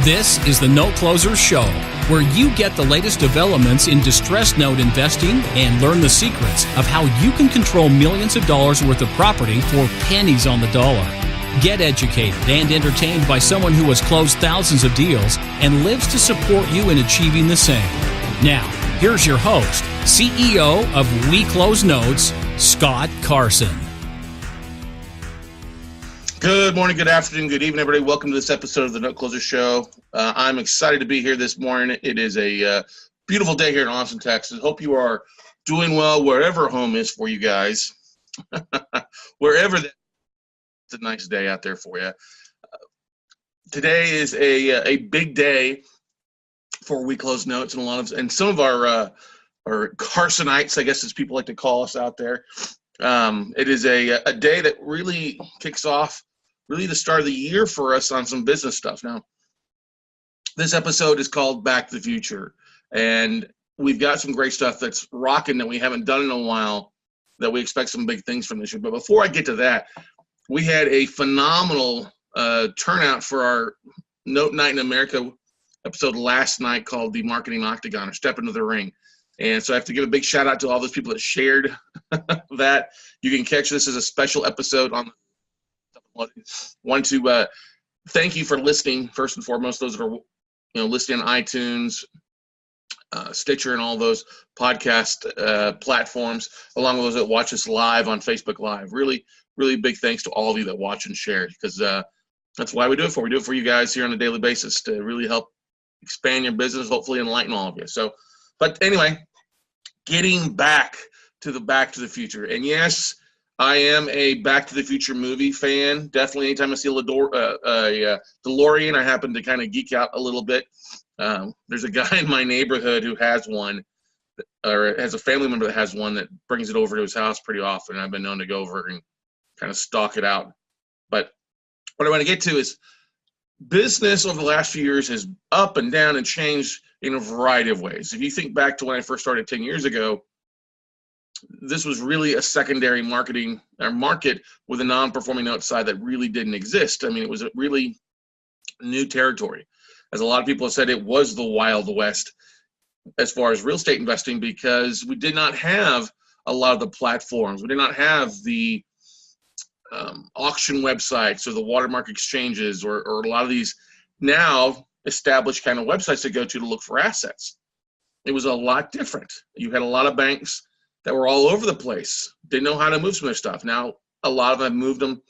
This is the Note Closer Show, where you get the latest developments in distressed note investing and learn the secrets of how you can control millions of dollars worth of property for pennies on the dollar. Get educated and entertained by someone who has closed thousands of deals and lives to support you in achieving the same. Now, here's your host, CEO of We Close Notes, Scott Carson. Good morning, good afternoon, good evening, everybody. Welcome to this episode of the Note Closer Show. I'm excited to be here this morning. It is a beautiful day here in Austin, Texas. Hope you are doing well wherever home is for you guys. Wherever it's a nice day out there for you. Today is a big day for We Close Notes, and some of our Carsonites, I guess as people like to call us out there. It is a day that really kicks off really the start of the year for us on some business stuff. Now, this episode is called Back to the Future, and we've got some great stuff that's rocking that we haven't done in a while that we expect some big things from this year. But before I get to that, we had a phenomenal turnout for our Note Night in America episode last night called The Marketing Octagon, or Step Into the Ring. And so I have to give a big shout out to all those people that shared that. You can catch this as a special episode on. Want to thank you for listening first and foremost. Those that are listening on iTunes, Stitcher, and all those podcast platforms, along with those that watch us live on Facebook Live. Really, really big thanks to all of you that watch and share, because that's why we do it for. We do it for you guys here on a daily basis to really help expand your business, hopefully enlighten all of you. So, but anyway, getting back to the Future. And yes, I am a Back to the Future movie fan. Definitely anytime I see a DeLorean, I happen to kind of geek out a little bit. There's a guy in my neighborhood who has one, or has a family member that has one, that brings it over to his house pretty often. I've been known to go over and kind of stalk it out. But what I want to get to is business over the last few years has up and down and changed in a variety of ways. If you think back to when I first started 10 years ago, this was really a secondary market with a non-performing note side that really didn't exist. I mean, it was a really new territory. As a lot of people have said, it was the Wild West as far as real estate investing, because we did not have a lot of the platforms. We did not have the auction websites or the watermark exchanges or a lot of these now established kind of websites to go to look for assets. It was a lot different. You had a lot of banks that were all over the place, didn't know how to move some of their stuff. Now, a lot of them have moved them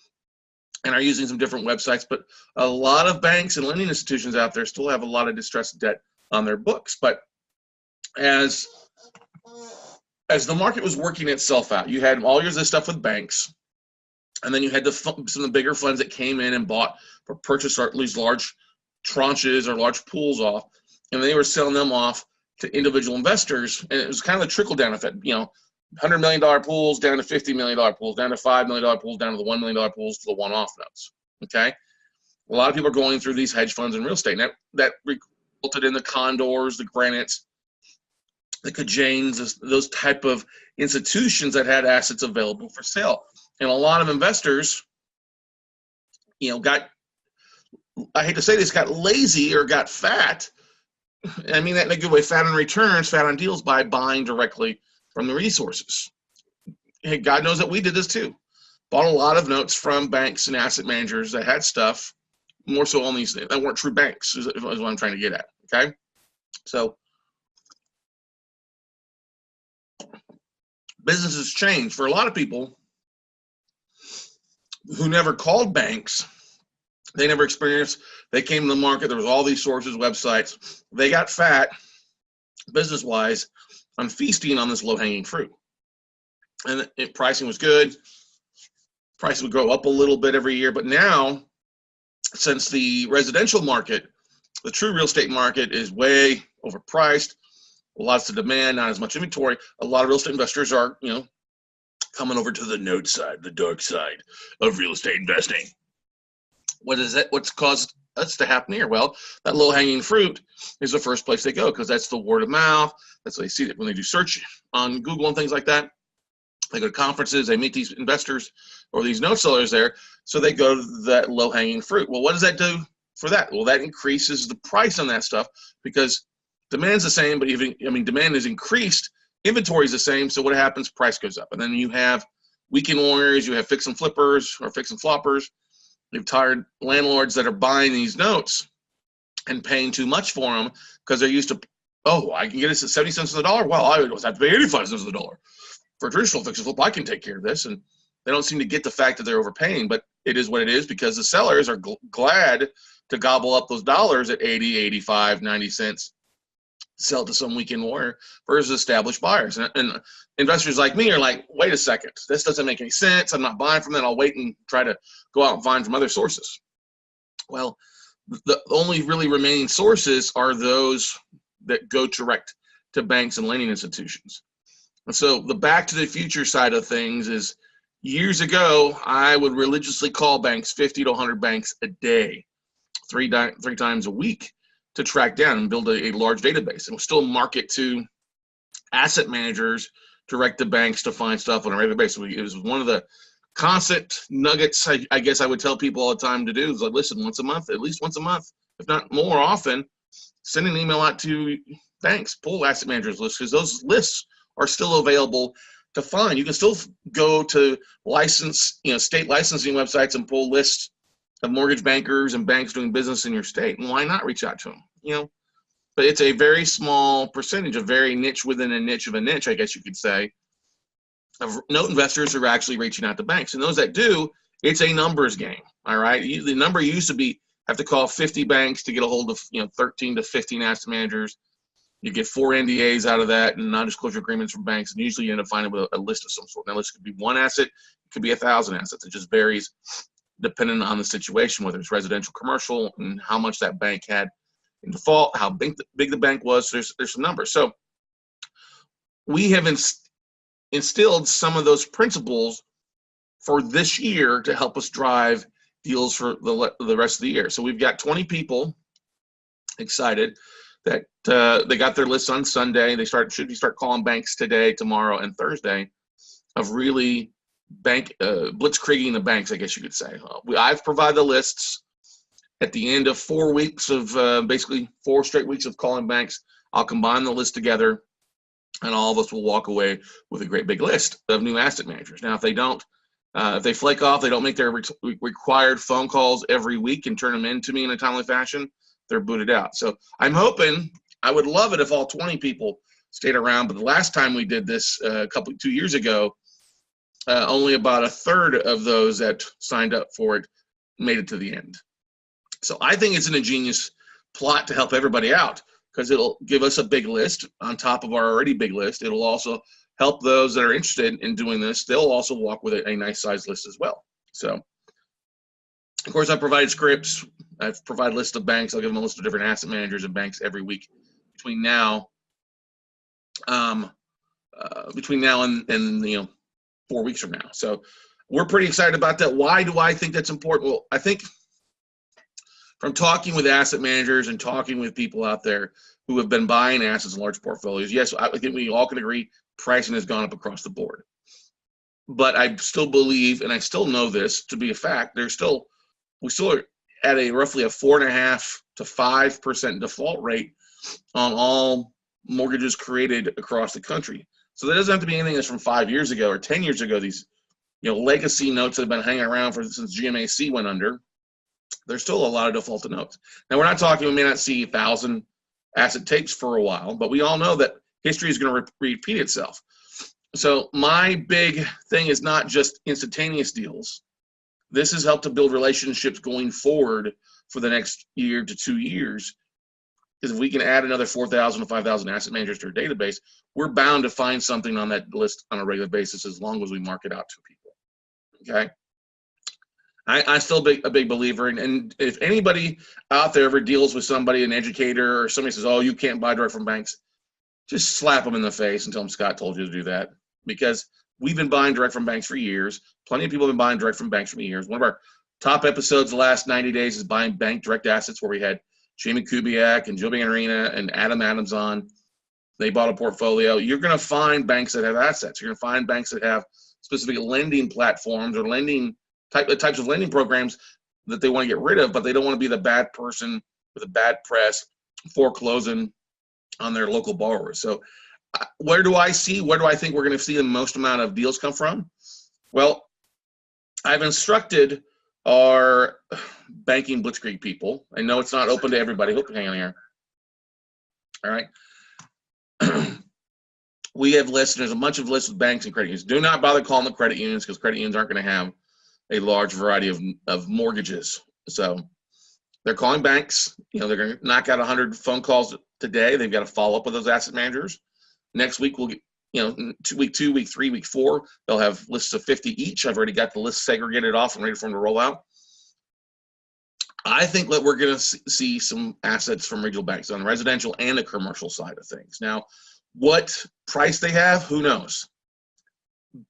and are using some different websites, but a lot of banks and lending institutions out there still have a lot of distressed debt on their books. But as the market was working itself out, you had all years of this stuff with banks, and then you had some of the bigger funds that came in and bought or purchased these large tranches or large pools off, and they were selling them off to individual investors, and it was kind of a trickle-down effect. $100 million pools down to $50 million pools, down to $5 million pools, down to the $1 million pools, to the one-off notes. Okay, a lot of people are going through these hedge funds in real estate, and that resulted in the Condors, the Granite's, the Cajanes, those type of institutions that had assets available for sale. And a lot of investors, got, I hate to say this, got lazy or got fat. I mean that in a good way, fat on returns, fat on deals, by buying directly from the resources. Hey, God knows that we did this too. Bought a lot of notes from banks and asset managers that had stuff, more so on these that weren't true banks, is what I'm trying to get at. Okay, so businesses change for a lot of people who never called banks. They never experienced. They came to the market. There was all these sources, websites. They got fat, business-wise, on feasting on this low-hanging fruit. And pricing was good. Prices would go up a little bit every year. But now, since the residential market, the true real estate market, is way overpriced, lots of demand, not as much inventory, a lot of real estate investors are, coming over to the note side, the dark side of real estate investing. What is that? What's caused us to happen here? Well, that low-hanging fruit is the first place they go, because that's the word of mouth. That's what they see that when they do search on Google and things like that. They go to conferences, they meet these investors or these note sellers there, so they go to that low-hanging fruit. Well, what does that do for that. Well, that increases the price on that stuff because demand's the same, but demand is increased. Inventory is the same, so what happens? Price goes up. And then you have weekend warriors, you have fix and flippers or fix and floppers. You have tired landlords that are buying these notes and paying too much for them because they're used to, oh, I can get this at 70 cents on the dollar. Well, I would have to pay 85 cents on the dollar. For a traditional fix and flip, I can take care of this. And they don't seem to get the fact that they're overpaying, but it is what it is because the sellers are glad to gobble up those dollars at 80, 85, 90 cents, sell to some weekend warrior versus established buyers. And investors like me are like, wait a second, this doesn't make any sense. I'm not buying from that. I'll wait and try to go out and find from other sources. Well, the only really remaining sources are those that go direct to banks and lending institutions. And so the back to the future side of things is years ago, I would religiously call banks, 50 to 100 banks a day, three times a week to track down and build a large database. And we'll still market to asset managers, direct to banks to find stuff on a regular basis. It was one of the constant nuggets I guess I would tell people all the time to do is like, listen, once a month, at least once a month, if not more often, send an email out to banks, pull asset managers lists, because those lists are still available to find. You can still go to state licensing websites and pull lists of mortgage bankers and banks doing business in your state. And why not reach out to them? But it's a very small percentage, a very niche within a niche of a niche, I guess you could say, of note investors who are actually reaching out to banks. And those that do, it's a numbers game. All right. The number used to be have to call 50 banks to get a hold of 13 to 15 asset managers. You get 4 NDAs out of that and non-disclosure agreements from banks, and usually you end up finding with a list of some sort. Now, list could be one asset, it could be 1,000 assets. It just varies depending on the situation, whether it's residential, commercial, and how much that bank had in default, how big the bank was. There's some numbers. So we have instilled some of those principles for this year to help us drive deals for the rest of the year. So we've got 20 people excited that they got their lists on Sunday. They should start calling banks today, tomorrow, and Thursday of really blitzkrieging the banks, I guess you could say. I've provided the lists at the end of 4 weeks of basically 4 straight weeks of calling banks. I'll combine the list together, and all of us will walk away with a great big list of new asset managers. Now, if they don't, if they flake off, they don't make their required phone calls every week and turn them in to me in a timely fashion, they're booted out. So I'm hoping, I would love it if all 20 people stayed around, but the last time we did this 2 years ago, only about a third of those that signed up for it made it to the end. So I think it's an ingenious plot to help everybody out because it'll give us a big list on top of our already big list. It'll also help those that are interested in doing this. They'll also walk with a nice size list as well. So, of course, I provide scripts. I've provided lists of banks. I'll give them a list of different asset managers and banks every week between now and 4 weeks from now. So we're pretty excited about that. Why do I think that's important? Well, I think from talking with asset managers and talking with people out there who have been buying assets in large portfolios, yes, I think we all can agree pricing has gone up across the board. But I still believe, and I still know this to be a fact, we still are at a roughly a 4.5% to 5% default rate on all mortgages created across the country. So that doesn't have to be anything that's from 5 years ago or 10 years ago. These legacy notes that have been hanging around since GMAC went under. There's still a lot of defaulted notes. Now, we're not talking, we may not see 1,000 asset takes for a while, but we all know that history is going to repeat itself. So my big thing is not just instantaneous deals. This has helped to build relationships going forward for the next year to 2 years. Because if we can add another 4,000 to 5,000 asset managers to our database, we're bound to find something on that list on a regular basis as long as we mark it out to people. Okay? I'm still a big believer, and if anybody out there ever deals with somebody, an educator, or somebody says, oh, you can't buy direct from banks, just slap them in the face and tell them Scott told you to do that. Because we've been buying direct from banks for years. Plenty of people have been buying direct from banks for years. One of our top episodes the last 90 days is buying bank direct assets, where we had Jamie Kubiak and Joe Bangarina and Adam Adams on. They bought a portfolio. You're going to find banks that have assets. You're going to find banks that have specific lending platforms or types of lending programs that they want to get rid of, but they don't want to be the bad person with a bad press foreclosing on their local borrowers. So where do I think we're going to see the most amount of deals come from? Well, I've instructed our banking blitzkrieg people. I know it's not open to everybody. Hang on here. All right. We have lists. There's a bunch of lists with banks and credit unions. Do not bother calling the credit unions, because credit unions aren't going to have a large variety of mortgages. So they're calling banks. They're going to knock out 100 phone calls today. They've got to follow up with those asset managers. Next week, we'll get, week 2, week 3, week 4, they'll have lists of 50 each. I've already got the list segregated off and ready for them to roll out. I think that we're going to see some assets from regional banks on the residential and the commercial side of things. Now, what price they have, who knows?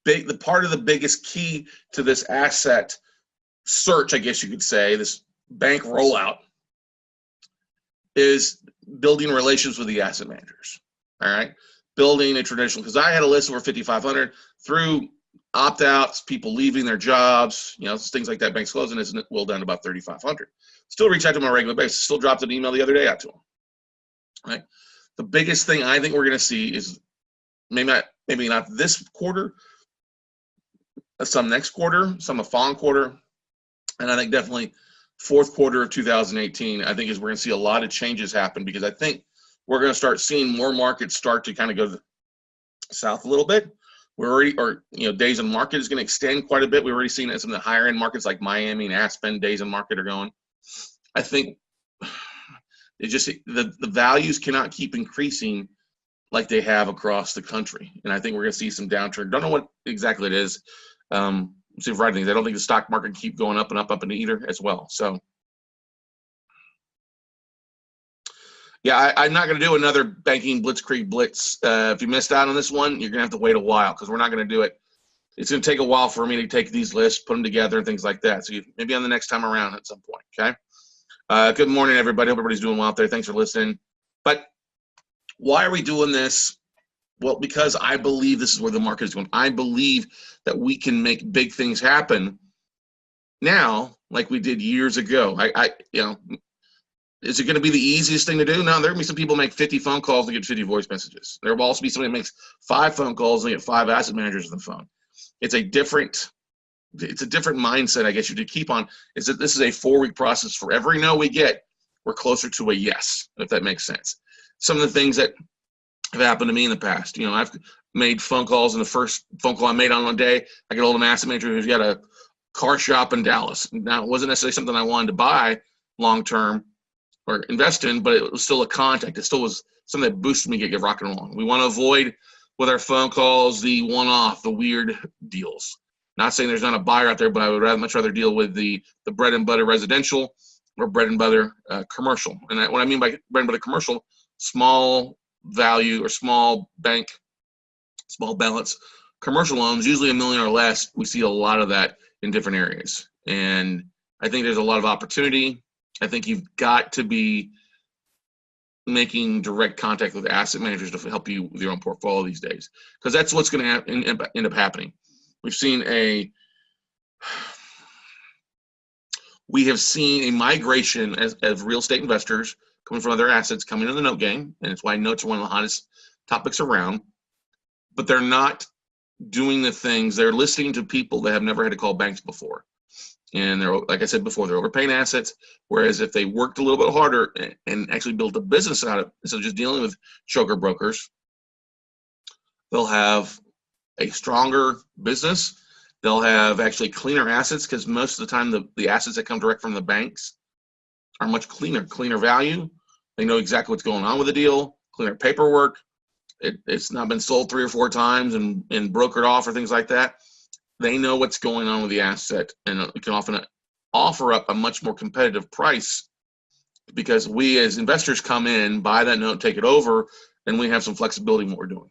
The part of the biggest key to this asset search, I guess you could say, this bank rollout, is building relations with the asset managers. All right, building a traditional, because I had a list over 5,500 through opt-outs, people leaving their jobs, things like that. Banks closing is well down to about 3,500. Still reach out to them on a regular basis. Still dropped an email the other day out to them. All right. The biggest thing I think we're going to see is maybe not this quarter, some next quarter, some the following quarter, and I think definitely fourth quarter of 2018. I think is we're going to see a lot of changes happen, because I think we're going to start seeing more markets start to kind of go south a little bit. Days in market is going to extend quite a bit. We've already seen it in some of the higher end markets like Miami and Aspen. Days in market are going. I think it just the values cannot keep increasing like they have across the country, and I think we're going to see some downturn. Don't know what exactly it is. See a variety of things. I don't think the stock market can keep going up and up and either as well. So. Yeah, I'm not going to do another banking blitzkrieg blitz. If you missed out on this one, you're going to have to wait a while, because we're not going to do it. It's going to take a while for me to take these lists, put them together, and things like that. So maybe on the next time around at some point, okay? Good morning, everybody. Hope everybody's doing well out there. Thanks for listening. But why are we doing this? Well, because I believe this is where the market is going. I believe that we can make big things happen now like we did years ago. Is it going to be the easiest thing to do? No, there are going to be some people who make 50 phone calls and get 50 voice messages. There will also be somebody who makes 5 phone calls and get 5 asset managers on the phone. It's a different mindset, I guess you could keep on, is that this is a 4-week process. For every no we get, we're closer to a yes, if that makes sense. Some of the things that have happened to me in the past, I've made phone calls, and the first phone call I made on one day, I get hold of an asset manager who's got a car shop in Dallas. Now, it wasn't necessarily something I wanted to buy long-term or invest in, but it was still a contact. It still was something that boosted me to get rocking along. We want to avoid, with our phone calls, the one-off, the weird deals. Not saying there's not a buyer out there, but I would much rather deal with the bread and butter residential or bread and butter commercial. And what I mean by bread and butter commercial, small value or small bank, small balance commercial loans, usually $1 million or less. We see a lot of that in different areas. And I think there's a lot of opportunity. I think you've got to be making direct contact with asset managers to help you with your own portfolio these days, because that's what's going to end up happening. We have seen a migration of real estate investors coming from other assets coming into the note game, and it's why notes are one of the hottest topics around. But they're not doing the things. They're listening to people that have never had to call banks before. And they're, like I said before, they're overpaying assets. Whereas if they worked a little bit harder and actually built a business out of it, instead of just dealing with choker brokers, they'll have a stronger business. They'll have actually cleaner assets, because most of the time the assets that come direct from the banks are much cleaner value. They know exactly what's going on with the deal, cleaner paperwork. It's not been sold 3 or 4 times and brokered off or things like that. They know what's going on with the asset, and it can often offer up a much more competitive price, because we as investors come in, buy that note, take it over, and we have some flexibility in what we're doing.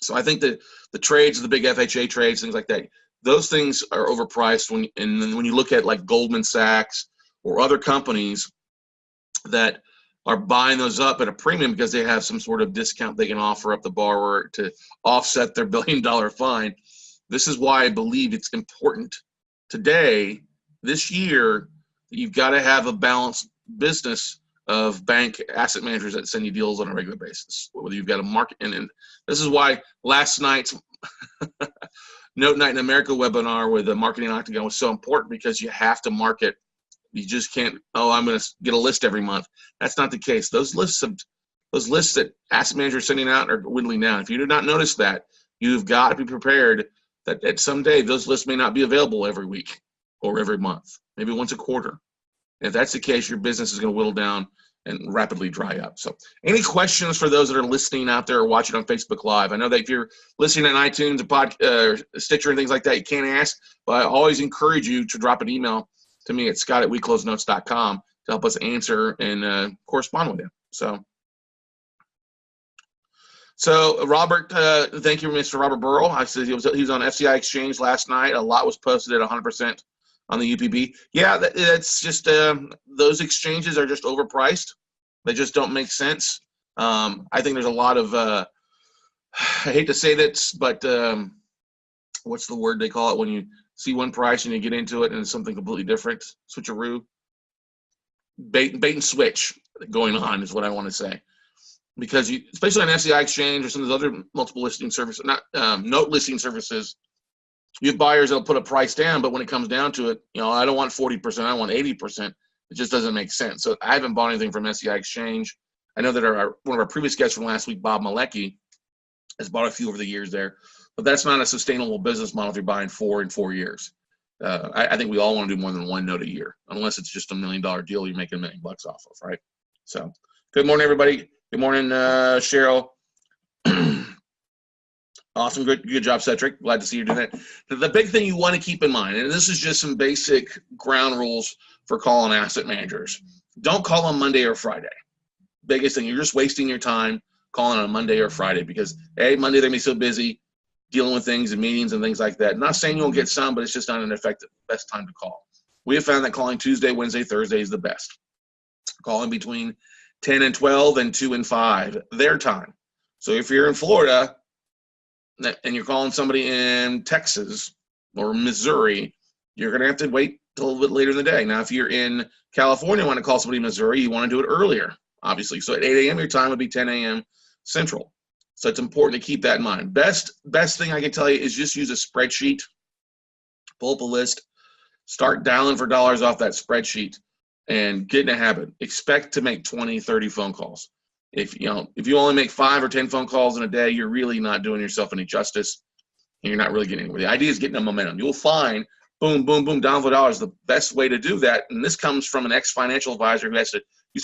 So I think that the trades, the big FHA trades, things like that, those things are overpriced. When you look at like Goldman Sachs or other companies that are buying those up at a premium because they have some sort of discount they can offer up the borrower to offset their $1 billion fine. This is why I believe it's important today, this year, you've got to have a balanced business of bank asset managers that send you deals on a regular basis. Whether you've got a market, and this is why last night's Note Night in America webinar with the Marketing Octagon was so important, because you have to market. You just can't, I'm going to get a list every month. That's not the case. Those lists that asset managers are sending out are dwindling down. If you do not notice that, you've got to be prepared that at some day those lists may not be available every week or every month, maybe once a quarter. And if that's the case, your business is going to whittle down and rapidly dry up. So any questions for those that are listening out there or watching on Facebook Live? I know that if you're listening on iTunes and Stitcher and things like that, you can't ask, but I always encourage you to drop an email to me at scott@weclosenotes.com to help us answer and correspond with you. So Robert, thank you, Mr. Robert Burrell. I said he was on FCI Exchange last night. A lot was posted at 100% on the UPB. Yeah, that's just those exchanges are just overpriced. They just don't make sense. I think there's a lot of I hate to say this, but what's the word they call it when you see one price and you get into it and it's something completely different? Switcheroo, bait and switch going on is what I want to say. Because you, especially on FCI Exchange or some of those other multiple listing services, not note listing services, you have buyers that'll put a price down, but when it comes down to it, I don't want 40%, I want 80%. It just doesn't make sense. So I haven't bought anything from FCI Exchange. I know that one of our previous guests from last week, Bob Malecki, has bought a few over the years there, but that's not a sustainable business model if you're buying 4 in 4 years. I think we all want to do more than one note a year, unless it's just $1 million deal you're making $1 million off of, right? So good morning, everybody. Good morning, Cheryl. Awesome, good job, Cedric. Glad to see you doing that. The big thing you want to keep in mind, and this is just some basic ground rules for calling asset managers. Don't call on Monday or Friday. Biggest thing, you're just wasting your time calling on a Monday or Friday because, Monday they're going to be so busy dealing with things and meetings and things like that. Not saying you won't get some, but it's just not an effective best time to call. We have found that calling Tuesday, Wednesday, Thursday is the best. Calling between 10 and 12 and 2 and 5, their time. So if you're in Florida and you're calling somebody in Texas or Missouri, you're going to have to wait till a little bit later in the day. Now, if you're in California and want to call somebody in Missouri, you want to do it earlier, obviously. So at 8 a.m., your time would be 10 a.m. Central. So it's important to keep that in mind. Best thing I can tell you is just use a spreadsheet, pull up a list, start dialing for dollars off that spreadsheet, and get in a habit. Expect to make 20, 30 phone calls. If you only make 5 or 10 phone calls in a day, you're really not doing yourself any justice, and you're not really getting anywhere. The idea is getting a momentum. You'll find, boom, boom, boom, down for dollars. The best way to do that, and this comes from an ex-financial advisor who used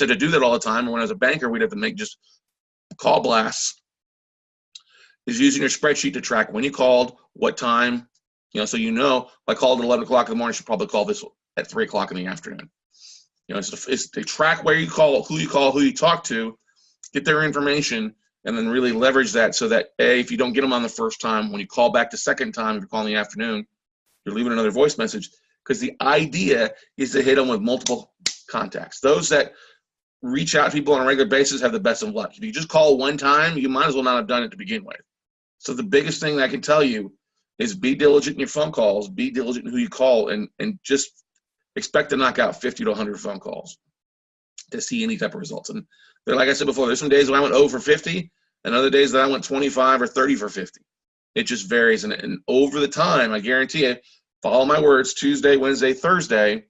to do that all the time. And when I was a banker, we'd have to make just call blasts, is using your spreadsheet to track when you called, what time, so if I called at 11 o'clock in the morning, I should probably call this at 3 o'clock in the afternoon. It's to track where you call, who you talk to, get their information, and then really leverage that so that, if you don't get them on the first time, when you call back the second time, if you're calling in the afternoon, you're leaving another voice message, because the idea is to hit them with multiple contacts. Those that reach out to people on a regular basis have the best of luck. If you just call one time, you might as well not have done it to begin with. So the biggest thing that I can tell you is be diligent in your phone calls, be diligent in who you call, and just expect to knock out 50 to 100 phone calls to see any type of results. And like I said before, there's some days when I went 0 for 50 and other days that I went 25 or 30 for 50. It just varies. And over the time, I guarantee you, follow my words, Tuesday, Wednesday, Thursday,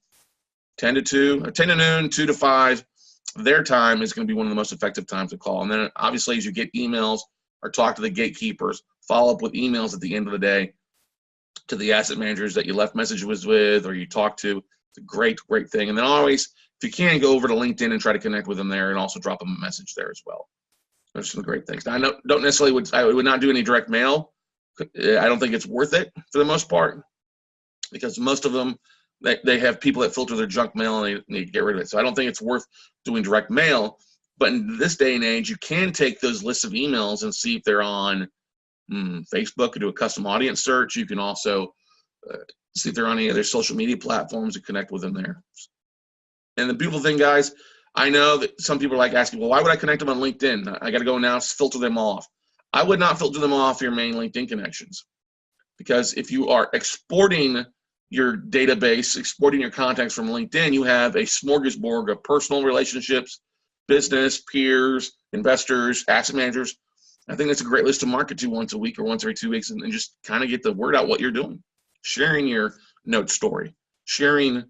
10 to noon, 2 to 5, their time is going to be one of the most effective times to call. And then obviously as you get emails or talk to the gatekeepers, follow up with emails at the end of the day to the asset managers that you left messages with or you talked to. It's a great, great thing. And then always, if you can, go over to LinkedIn and try to connect with them there and also drop them a message there as well. There's some great things. Now, I don't necessarily I would not do any direct mail. I don't think it's worth it for the most part because most of them, they have people that filter their junk mail and they need to get rid of it. So I don't think it's worth doing direct mail. But in this day and age, you can take those lists of emails and see if they're on Facebook and do a custom audience search. You can also see if they're on any other social media platforms and connect with them there. And the beautiful thing, guys, I know that some people are like asking, well, why would I connect them on LinkedIn? I got to go now filter them off. I would not filter them off your main LinkedIn connections because if you are exporting your database, exporting your contacts from LinkedIn, you have a smorgasbord of personal relationships, business, peers, investors, asset managers. I think that's a great list to market to once a week or once every 2 weeks, and just kind of get the word out what you're doing. Sharing your note story, sharing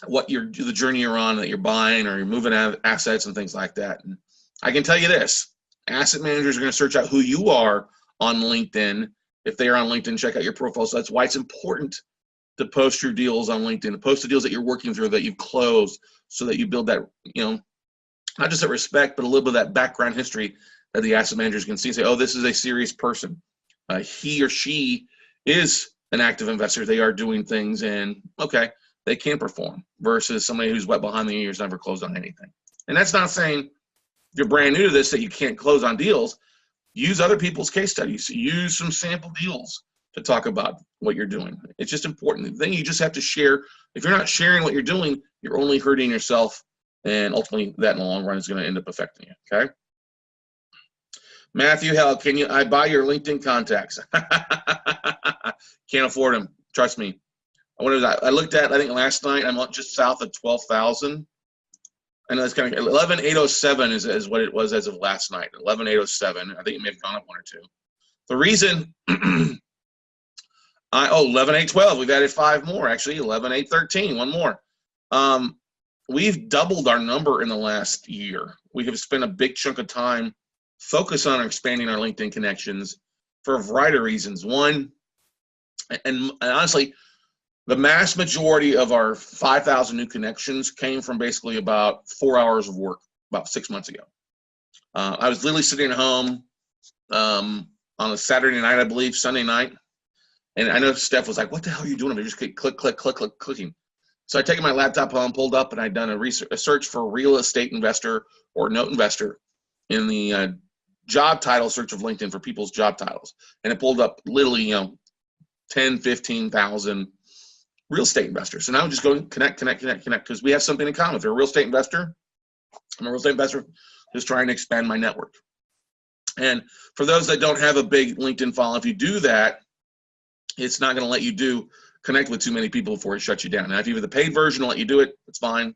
the journey you're on, that you're buying or you're moving assets and things like that. And I can tell you this, asset managers are going to search out who you are on LinkedIn. If they are on LinkedIn, check out your profile. So that's why it's important to post your deals on LinkedIn, to post the deals that you're working through, that you've closed, so that you build that, not just that respect, but a little bit of that background history that the asset managers can see and say, oh, this is a serious person. He or she is an active investor. They are doing things, and okay, they can perform, versus somebody who's wet behind the ears, never closed on anything. And that's not saying if you're brand new to this that you can't close on deals. Use other people's case studies. Use some sample deals to talk about what you're doing. It's just important. Then you just have to share. If you're not sharing what you're doing, you're only hurting yourself, and ultimately that in the long run is going to end up affecting you, okay? Matthew, hell, I buy your LinkedIn contacts? Can't afford them. Trust me. What is that? I looked at, I think last night, I'm just south of 12,000. I know it's kind of 11,807 is what it was as of last night. 11,807. I think it may have gone up one or two. The reason 11,812. We've added 5 more actually. 11,813. One more. We've doubled our number in the last year. We have spent a big chunk of time focused on expanding our LinkedIn connections for a variety of reasons. One, and honestly, the mass majority of our 5,000 new connections came from basically about 4 hours of work about 6 months ago. I was literally sitting at home on a Saturday night, I believe, Sunday night. And I know Steph was like, what the hell are you doing? I just clicking. So I taken my laptop home, pulled up, and I'd done a search for real estate investor or note investor in the job title search of LinkedIn for people's job titles. And it pulled up literally, 10, 15,000 real estate investors. So now I'm just going connect, because we have something in common. If you're a real estate investor, I'm a real estate investor who's trying to expand my network. And for those that don't have a big LinkedIn follow, if you do that, it's not going to let you connect with too many people before it shuts you down. Now, if you have the paid version, it'll let you do it. It's fine.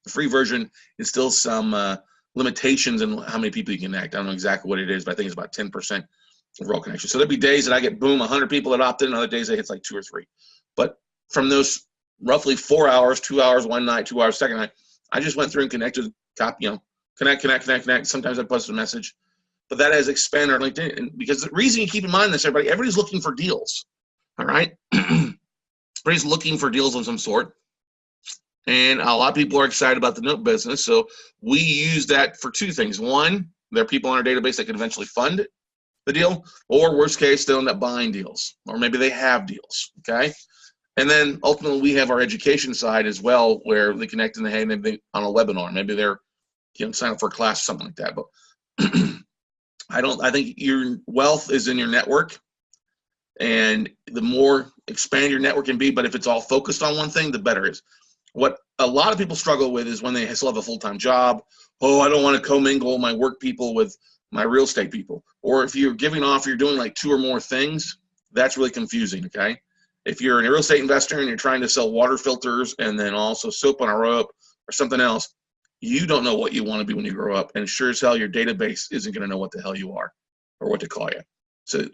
The free version is still some limitations in how many people you can connect. I don't know exactly what it is, but I think it's about 10% overall connection. So there'll be days that I get, boom, 100 people that opt in, and other days it hits like 2 or 3. But from those roughly 4 hours, 2 hours one night, 2 hours second night, I just went through and connected, connect. Sometimes I posted a message. But that has expanded our LinkedIn. And because the reason you keep in mind this, everybody's looking for deals. All right? Everybody's looking for deals of some sort. And a lot of people are excited about the note business. So we use that for 2 things. One, there are people on our database that can eventually fund the deal, or worst case, they'll end up buying deals, or maybe they have deals, okay? And then ultimately we have our education side as well, where they connect and they on a webinar. Maybe they're sign up for a class or something like that. But I think your wealth is in your network, and the more expand your network can be, but if it's all focused on one thing, the better it is. What a lot of people struggle with is when they still have a full-time job. Oh, I don't want to commingle my work people with my real estate people. Or if you're doing like 2 or more things, that's really confusing, okay? If you're a real estate investor and you're trying to sell water filters and then also soap on a rope or something else, you don't know what you want to be when you grow up. And sure as hell, your database isn't going to know what the hell you are or what to call you. So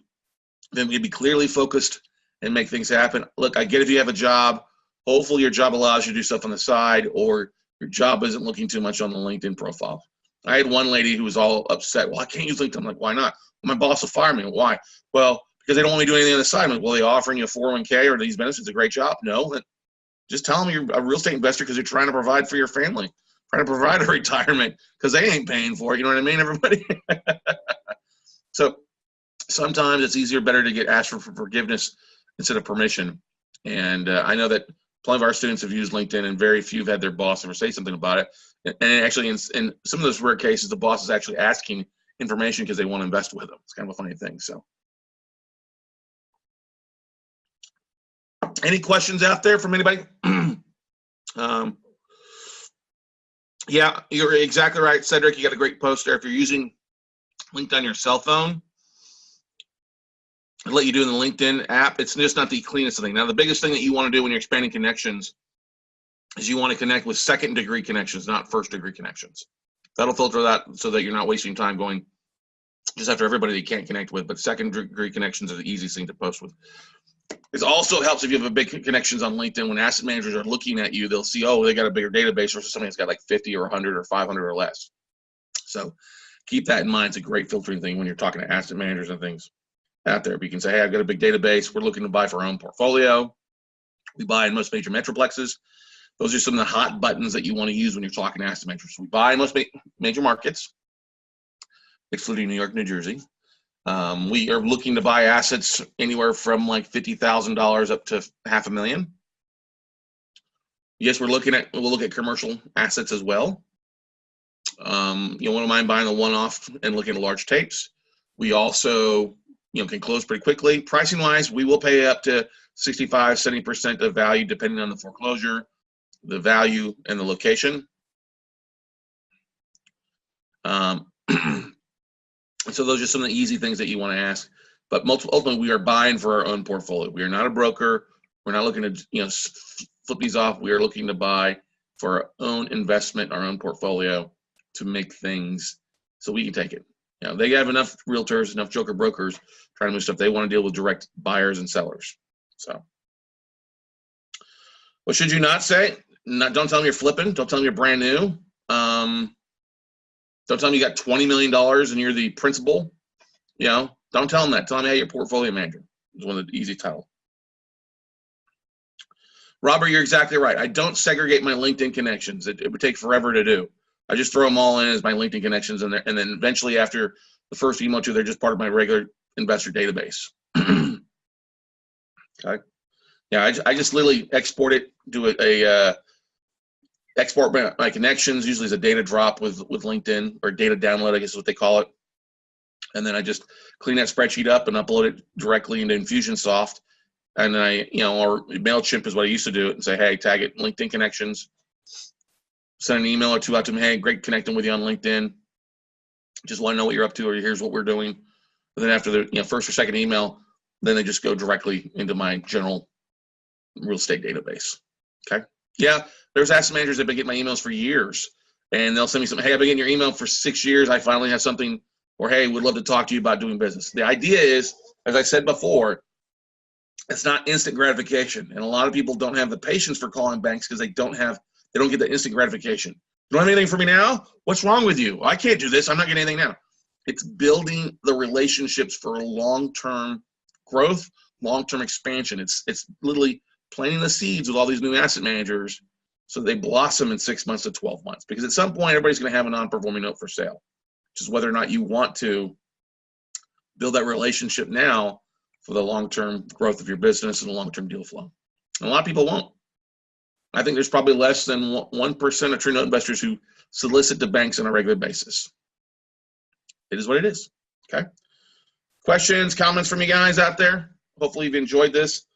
then you'd be clearly focused and make things happen. Look, I get if you have a job, hopefully your job allows you to do stuff on the side, or your job isn't looking too much on the LinkedIn profile. I had one lady who was all upset. Well, I can't use LinkedIn. I'm like, why not? Well, my boss will fire me. Why? Well, because they don't want me to do anything on the side. I'm like, well, they offering you a 401k or these benefits, a great job? No. Just tell them you're a real estate investor because you're trying to provide for your family, trying to provide a retirement because they ain't paying for it. You know what I mean, everybody? So sometimes it's better to asked for forgiveness instead of permission. And I know that plenty of our students have used LinkedIn, and very few have had their boss ever say something about it. And actually, in some of those rare cases, the boss is actually asking information because they want to invest with them. It's kind of a funny thing. So, any questions out there from anybody? Yeah, you're exactly right, Cedric. You got a great post there. If you're using LinkedIn on your cell phone, let you do in the LinkedIn app. It's just not the cleanest thing. Now, the biggest thing that you want to do when you're expanding connections is you want to connect with second-degree connections, not first-degree connections. That'll filter that so that you're not wasting time going just after everybody that you can't connect with, but second-degree connections are the easiest thing to post with. It also helps if you have a big connections on LinkedIn. When asset managers are looking at you, they'll see, oh, they got a bigger database versus somebody that's got like 50 or 100 or 500 or less. So keep that in mind. It's a great filtering thing when you're talking to asset managers and things out there. But you can say, hey, I've got a big database. We're looking to buy for our own portfolio. We buy in most major metroplexes. Those are some of the hot buttons that you want to use when you're talking to asset managers. We buy in most major markets, excluding New York, New Jersey. We are looking to buy assets anywhere from like $50,000 up to $500,000. Yes, we'll look at commercial assets as well. You wouldn't mind buying a one-off and looking at large tapes. We also, can close pretty quickly. Pricing wise, we will pay up to 65, 70% of value depending on the foreclosure, the value, and the location. So those are some of the easy things that you want to ask. But ultimately, we are buying for our own portfolio. We are not a broker. We're not looking to flip these off. We are looking to buy for our own investment, our own portfolio, to make things so we can take it. They have enough realtors, enough joker brokers trying to move stuff. They want to deal with direct buyers and sellers. So what should you not say? Don't tell them you're flipping. Don't tell them you're brand new. Don't tell them you got $20 million and you're the principal. Don't tell them that. Tell them, hey, you're portfolio manager. It's one of the easy titles. Robert, you're exactly right. I don't segregate my LinkedIn connections. It would take forever to do. I just throw them all in as my LinkedIn connections, and then eventually after the first email or two, they're just part of my regular investor database. Okay. Yeah, I just literally export it, do export my connections, usually as a data drop with LinkedIn, or data download, I guess is what they call it. And then I just clean that spreadsheet up and upload it directly into Infusionsoft. And then or MailChimp is what I used to do it, and say, hey, tag it LinkedIn connections. Send an email or two out to them. Hey, great connecting with you on LinkedIn. Just want to know what you're up to, or here's what we're doing. And then after the first or second email, then they just go directly into my general real estate database. Okay. Yeah, there's asset managers that have been getting my emails for years, and they'll send me something. Hey, I've been getting your email for 6 years. I finally have something. Or hey, would love to talk to you about doing business. The idea is, as I said before, it's not instant gratification, and a lot of people don't have the patience for calling banks because they don't get the instant gratification. You don't have anything for me now? What's wrong with you? I can't do this. I'm not getting anything now. It's building the relationships for long-term growth, long-term expansion. It's literally planting the seeds with all these new asset managers so they blossom in 6 months to 12 months. Because at some point, everybody's going to have a non-performing note for sale, which is whether or not you want to build that relationship now for the long-term growth of your business and the long-term deal flow. And a lot of people won't. I think there's probably less than 1% of true note investors who solicit to banks on a regular basis. It is what it is. Okay. Questions, comments from you guys out there? Hopefully you've enjoyed this.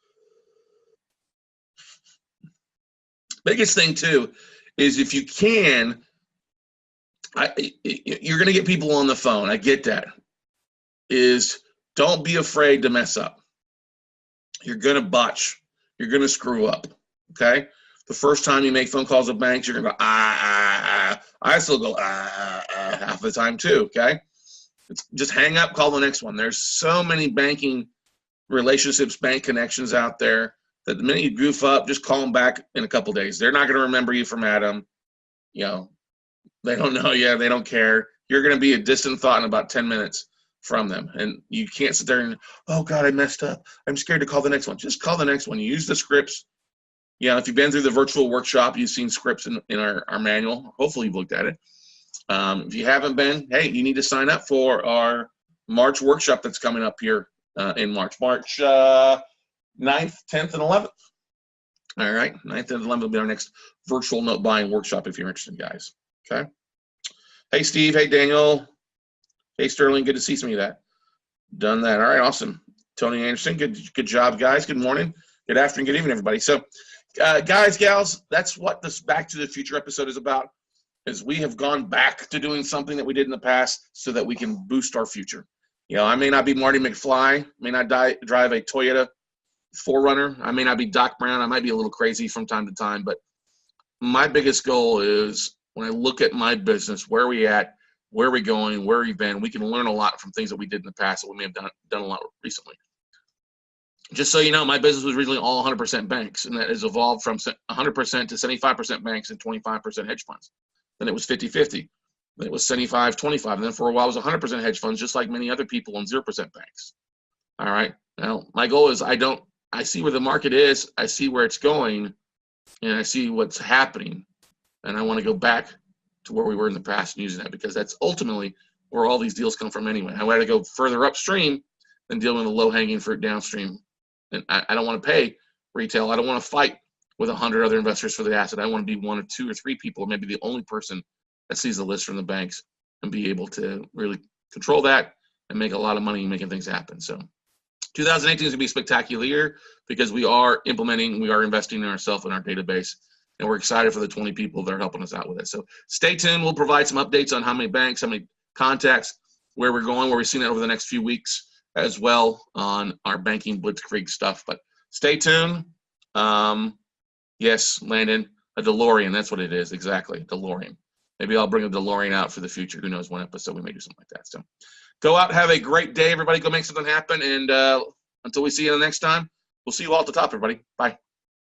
Biggest thing too is, if you can, you're going to get people on the phone. I get that. Is don't be afraid to mess up. You're going to botch. You're going to screw up. Okay. The first time you make phone calls with banks, you're going to go, I still go, half the time too. Okay. Just hang up, call the next one. There's so many banking relationships, bank connections out there that the minute you goof up, just call them back in a couple days. They're not going to remember you from Adam. They don't know you. They don't care. You're going to be a distant thought in about 10 minutes from them. And you can't sit there and, oh God, I messed up. I'm scared to call the next one. Just call the next one. You use the scripts. If you've been through the virtual workshop, you've seen scripts in our manual. Hopefully you've looked at it. If you haven't been, hey, you need to sign up for our March workshop that's coming up here in March 9th, 10th, and 11th. All right, 9th and 11th will be our next virtual note buying workshop if you're interested, guys. Okay. Hey, Steve. Hey, Daniel. Hey, Sterling. Good to see some of that. Done that. All right, awesome. Tony Anderson. Good job, guys. Good morning. Good afternoon. Good evening, everybody. So, guys, gals, that's what this Back to the Future episode is about. Is we have gone back to doing something that we did in the past so that we can boost our future. I may not be Marty McFly, may not drive a Toyota 4Runner. I may not be Doc Brown. I might be a little crazy from time to time, but my biggest goal is when I look at my business, where are we at, where are we going, where we've been, we can learn a lot from things that we did in the past that we may have done a lot recently. Just so you know, my business was originally all 100% banks, and that has evolved from 100% to 75% banks and 25% hedge funds. Then it was 50-50. Then it was 75-25. And then for a while, it was 100% hedge funds, just like many other people on 0% banks. All right. Now, my goal is I see where the market is, I see where it's going, and I see what's happening. And I want to go back to where we were in the past and using that, because that's ultimately where all these deals come from anyway. I want to go further upstream than dealing with the low-hanging fruit downstream. And I don't want to pay retail. I don't want to fight with 100 other investors for the asset. I want to be one or two or three people, or maybe the only person that sees the list from the banks, and be able to really control that and make a lot of money making things happen. So 2018 is going to be a spectacular year because we are investing in ourselves and our database, and we're excited for the 20 people that are helping us out with it. So stay tuned. We'll provide some updates on how many banks, how many contacts, where we're going, where we're seeing it over the next few weeks as well on our banking blitzkrieg stuff. But stay tuned. Yes, Landon, a DeLorean. That's what it is. Exactly. DeLorean. Maybe I'll bring a DeLorean out for the future. Who knows, one episode we may do something like that. So go out, have a great day, everybody. Go make something happen. And until we see you the next time, we'll see you all at the top, everybody. Bye.